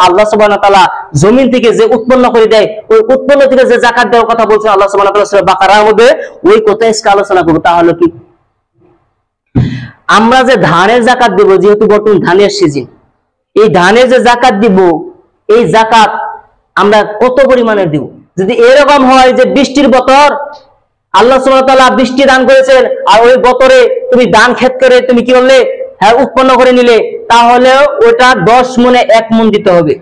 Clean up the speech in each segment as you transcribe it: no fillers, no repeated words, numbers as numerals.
আল্লাহ সুবহানাহু ওয়া তাআলা জমিন থেকে যে উৎপন্ন করে দেয়, ওই উৎপন্ন থেকে যে যাকাত দেওয়ার কথা বলছেন আল্লাহ সুবহানাহু ওয়া তাআলা সূরা বাকারার মধ্যে, ওই কথা আজকে আলোচনা করব। তা হলো কি, আমরা যে ধানের যাকাত দেব, যেহেতু বর্তমান ধানের সিজন, এই ধানের যে যাকাত দিব, এই যাকাত আমরা কত পরিমাণে দিব? যদি এরকম হয় যে বৃষ্টির বতর, আল্লাহ সুবহানাহু ওয়া তাআলা বৃষ্টি দান করেছেন, আর ওই বতরে তুমি ধান ক্ষেত করে তুমি কি করলে, হ্যাঁ উৎপন্ন করে নিলে, তাহলে ওটা 10 মণে 1 মণ দিতে হবে।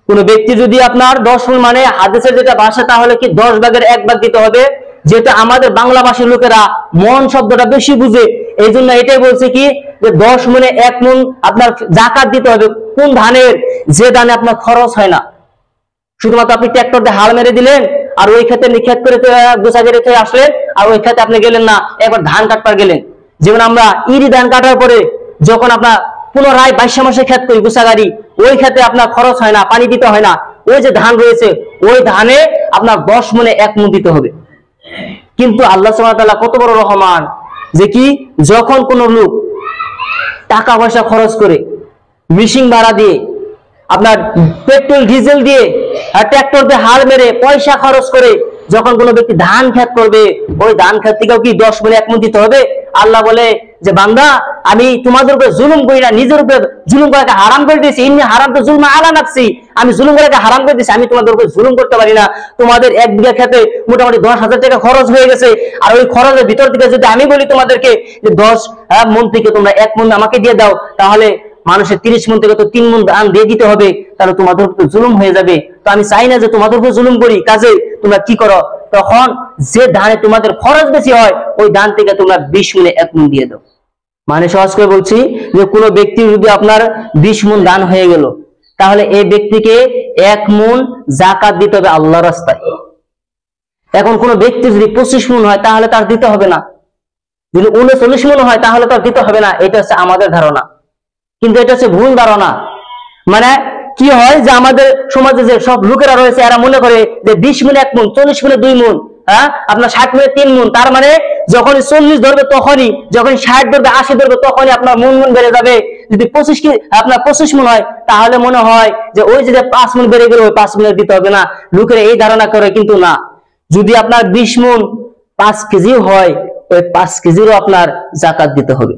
কোন ব্যক্তি যদি আপনার 10 মণ, মানে হাদিসের যেটা ভাষা, তাহলে কি 10 ভাগের 1 ভাগ দিতে হবে। যেটা আমাদের বাংলা ভাষার লোকেরা মন শব্দটা বেশি বুঝে, এই জন্য এটাই বলছে কি যে 10 মণে 1 মণ আপনার যাকাত দিতে হবে। কোন ধানের? যে ধানে আপনার খরচ হয় না, শুধুমাত্র আপনি ট্রাক্টর দিয়ে হাল মেরে দিলেন, আর ওই ক্ষেতে নিক্ষেপ করে গোছা করে আসলেন, আর ওই ক্ষেতে আপনি গেলেন না, একবার ধান কাটবার গেলেন। যেমন আমরা ইরি ধান কাটার পরে যখন আপনার পুনরায় 22 মাসে ক্ষেত করি গোছাগাড়ি, ওই ক্ষেতে আপনার খরচ হয় না, পানি দিতে হয় না, ওই যে ধান রয়েছে ওই ধানে আপনার 10 মণে 1 মণ দিতে হবে। কিন্তু আল্লাহ সুবহানাহু ওয়া তাআলা কত বড় রহমান, যে কি যখন কোন লোক টাকা পয়সা খরচ করে, মেশিন ভাড়া দিয়ে, আপনার পেট্রোল ডিজেল দিয়ে, ট্রাক্টর দিয়ে হাল মেরে পয়সা খরচ করে যখন কোনো ব্যক্তি ধান ক্ষেত করবে, ওই ধান ক্ষেত থেকেও কি 10 মণে 1 মণ দিতে হবে। আল্লাহ বলে যে বান্দা, আমি তোমাদের উপরে জুলুম করি না, নিজের উপরে জুলুম করাকে হারাম করে দিয়েছি। ইন্নী হারামতু যুলমা আলা নাফসি, আমি জুলুম করাকে হারাম করে দিয়েছি, আমি তোমাদের উপরে জুলুম করতে পারি না। তোমাদের 1 বিঘা ক্ষেতে মোটামুটি 10,000 টাকা খরচ হয়ে গেছে, আর ওই খরচের ভিতর থেকে যদি আমি বলি তোমাদেরকে যে 10 মণ থেকে তোমরা 1 মণ আমাকে দিয়ে দাও, তাহলে মানুষের 30 মণ থেকে তো 3 মণ দান দিয়ে দিতে হবে, তাহলে তোমাদের উপর জুলুম হয়ে যাবে। তো আমি চাই না যে তোমাদের উপর জুলুম করি, কাজে তোমরা কি করো, তখন যে ধানে তোমাদের খরচ বেশি হয় ওই ধান থেকে তোমরা 20 মণে 1 মণ দিয়ে দাও। মানে সহজ করে বলছি যে কোনো ব্যক্তি যদি আপনার 20 মণ দান হয়ে গেল, তাহলে এই ব্যক্তিকে 1 মণ যাকাত দিতে হবে আল্লাহর রাস্তায়। এখন কোন ব্যক্তি যদি 25 মণ হয় তাহলে তার দিতে হবে না, যদি 39 মণ হয় তাহলে তার দিতে হবে না। এটা হচ্ছে আমাদের ধারণা, কিন্তু এটা হচ্ছে ভুল ধারণা। মানে কি হয় যে আমাদের সমাজে যে সব লোকেরা রয়েছে, এরা মনে করে যে 20 মণে 1 মণ, 40 মণে 2 মণ, আপনার 60 মণে 3 মণ, তার মানে যখন 40 ধরবে তখনই, যখন 60 ধরবে 80 ধরবে তখনই আপনার মণ বেড়ে যাবে। যদি 25 মণ হয় তাহলে মনে হয় যে ওই যে 5 মণ বেড়ে গেল, ওই 5 মণে দিতে হবে না। লোকেরা এই ধারণা করে, কিন্তু না। যদি আপনার 20 মণ 5 কেজি হয়, ওই 5 কেজিরও আপনার যাকাত দিতে হবে।